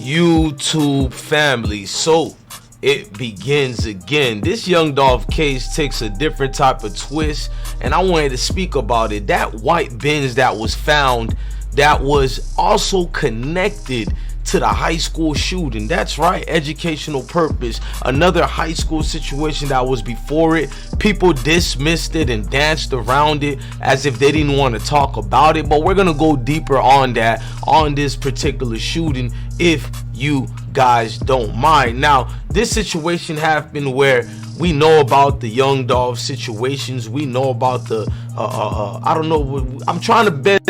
YouTube family, so it begins again. This young Dolph case takes a different type of twist, and I wanted to speak about it. That white Benz that was found, that was also connected to the high school shooting. That's right, educational purpose. Another high school situation that was before it. People dismissed it and danced around it as if they didn't want to talk about it, but we're gonna go deeper on that, on this particular shooting, if you guys don't mind. Now, this situation happened where we know about the young Dolph situations. We know about the I don't know, I'm trying to best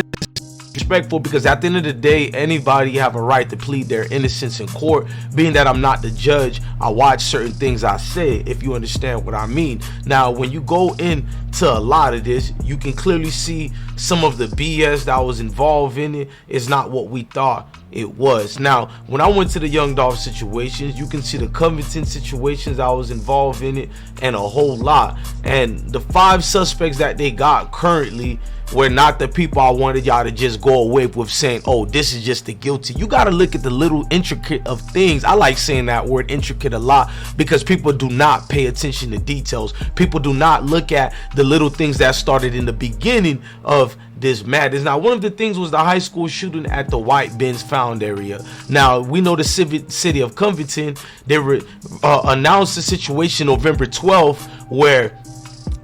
respectful, because at the end of the day, anybody have a right to plead their innocence in court. Being that I'm not the judge, I watch certain things I say, if you understand what I mean. Now, when you go into a lot of this, you can clearly see some of the BS that was involved in it is not what we thought it was. Now, when I went to the young Dolph situations, you can see the Covington situations I was involved in it, and a whole lot. And the 5 suspects that they got currently were not the people I wanted y'all to just go away with saying, oh, this is just the guilty. You got to look at the little intricate of things. I like saying that word intricate a lot, because people do not pay attention to details. People do not look at the little things that started in the beginning of this madness. Now, one of the things was the high school shooting at the white Benz found area. Now, we know the city of Covington, they announced the situation November 12th, where,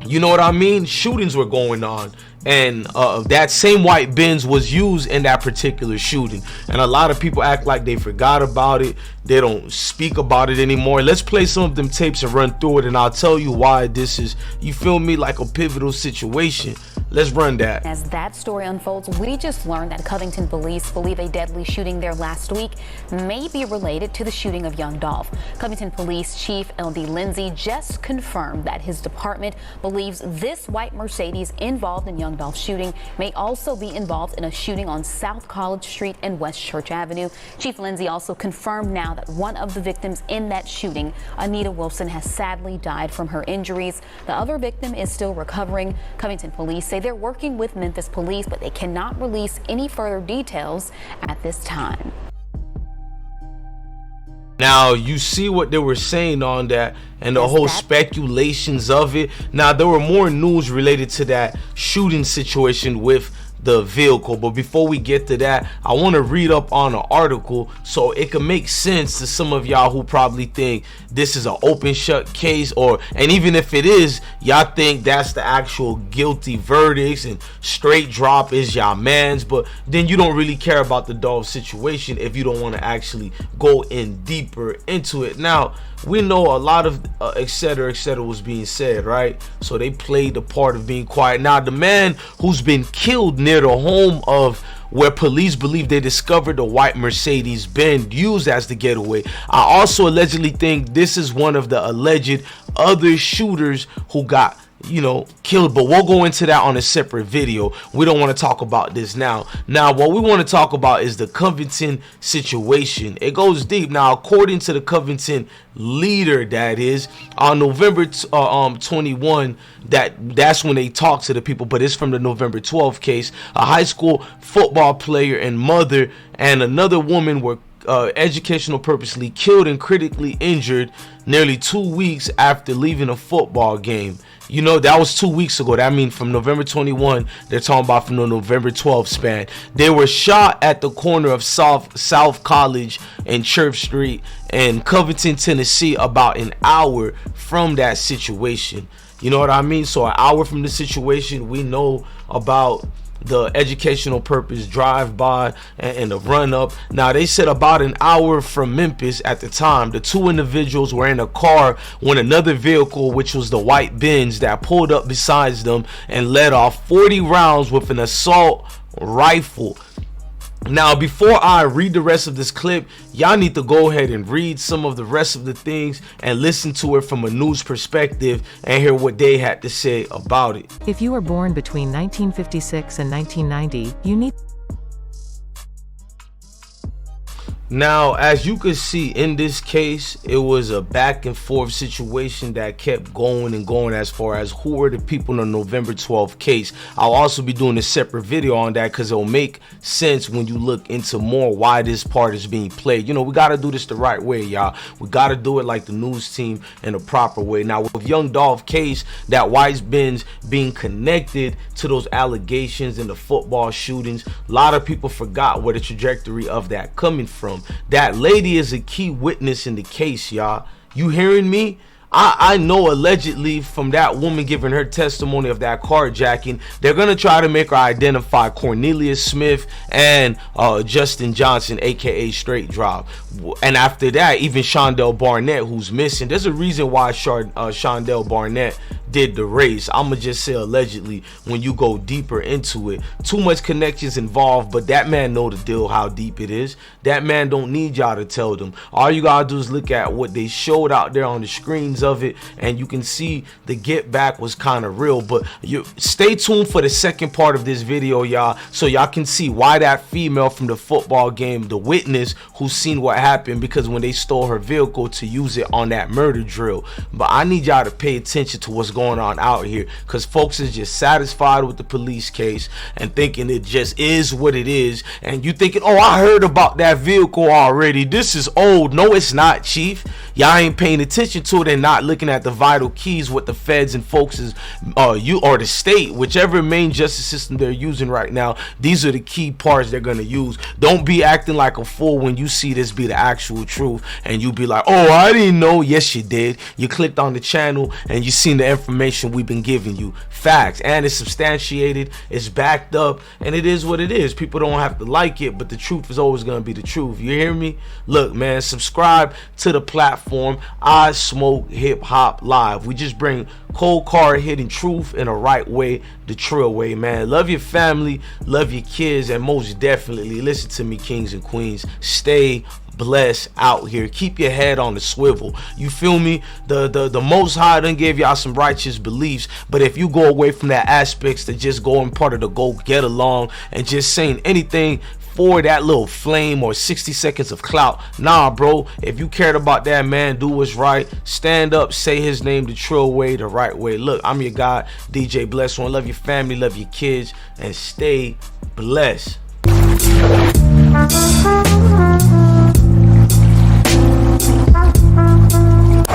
you know what I mean, shootings were going on, and that same white Benz was used in that particular shooting. And a lot of people act like they forgot about it. They don't speak about it anymore. Let's play some of them tapes and run through it, and I'll tell you why this is, you feel me, like a pivotal situation. Let's run that. As that story unfolds, we just learned that Covington police believe a deadly shooting there last week may be related to the shooting of young Dolph. Covington Police Chief L.D. Lindsay just confirmed that his department believes this white Mercedes involved in young Dolph's shooting may also be involved in a shooting on South College Street and West Church Avenue. Chief Lindsay also confirmed now that one of the victims in that shooting, Anita Wilson, has sadly died from her injuries. The other victim is still recovering. Covington police say they're working with Memphis police, but they cannot release any further details at this time. Now, you see what they were saying on that, and the whole speculations of it. Now, there were more news related to that shooting situation with the vehicle, but before we get to that, I want to read up on an article so it can make sense to some of y'all who probably think this is an open shut case, and even if it is, y'all think that's the actual guilty verdicts and straight drop is y'all man's, but then you don't really care about the Dolph situation if you don't want to actually go in deeper into it. Now, we know a lot of etc was being said, right? So they played the part of being quiet. Now, the man who's been killed near the home of where police believe they discovered the white Mercedes Benz used as the getaway, I also allegedly think this is one of the alleged other shooters who got, you know, killed, but we'll go into that on a separate video. We don't want to talk about this now. What we want to talk about is the Covington situation. It goes deep. Now, according to the Covington leader, that is on November 21, that's when they talk to the people, but it's from the November 12th case. A high school football player and mother and another woman were educational purposely killed and critically injured nearly 2 weeks after leaving a football game. You know, that was 2 weeks ago. That means from November 21, they're talking about from the November 12 span. They were shot at the corner of South College and Church Street in Covington, Tennessee, about an hour from that situation. You know what I mean? So an hour from the situation, we know about the educational purpose drive-by and the run-up. Now, they said about an hour from Memphis at the time, the two individuals were in a car when another vehicle, which was the white Benz, that pulled up beside them and let off 40 rounds with an assault rifle. Now, before I read the rest of this clip, y'all need to go ahead and read some of the rest of the things and listen to it from a news perspective and hear what they had to say about it. If you were born between 1956 and 1990, you need... Now, as you can see in this case, it was a back and forth situation that kept going and going as far as who were the people in the November 12th case. I'll also be doing a separate video on that because it'll make sense when you look into more why this part is being played. You know, we got to do this the right way, y'all. We got to do it like the news team in a proper way. Now, with young Dolph case, that White's been being connected to those allegations and the football shootings, a lot of people forgot where the trajectory of that coming from. That lady is a key witness in the case, y'all. You hearing me? I know allegedly from that woman giving her testimony of that carjacking, they're going to try to make her identify Cornelius Smith and Justin Johnson, aka Straight Drop. And after that, even Shondell Barnett, who's missing. There's a reason why Shondell Barnett did the race. I'ma just say allegedly when you go deeper into it. Too much connections involved, but that man know the deal, how deep it is. That man don't need y'all to tell them. All you gotta do is look at what they showed out there on the screens of it, and you can see the get back was kind of real. But you stay tuned for the second part of this video, y'all, so y'all can see why that female from the football game, the witness who's seen what happened, because when they stole her vehicle to use it on that murder drill. But I need y'all to pay attention to what's going on out here, because folks is just satisfied with the police case and thinking it just is what it is, and you thinking, oh, I heard about that vehicle already, this is old. No, it's not, chief. Y'all ain't paying attention to it and not looking at the vital keys what the feds and folks is you or the state, whichever main justice system they're using right now. These are the key parts they're gonna use. Don't be acting like a fool when you see this be the actual truth and you be like, oh, I didn't know. Yes, you did. You clicked on the channel and you seen the information we've been giving you. Facts, and it's substantiated, it's backed up, and it is what it is. People don't have to like it, but the truth is always going to be the truth. You hear me? Look, man, subscribe to the platform I Smoke Hip Hop Live. We just bring cold card hitting truth in the right way, the true way, man. Love your family, love your kids, and most definitely listen to me, kings and queens. Stay blessed out here. Keep your head on the swivel. You feel me? The Most High done gave y'all some righteous beliefs, but if you go away from that aspects to just going part of the go get along and just saying anything for that little flame or 60 seconds of clout, nah, bro. If you cared about that man, do what's right. Stand up, say his name the true way, the right way. Look, I'm your guy, DJ Bless One. Love your family, love your kids, and stay blessed.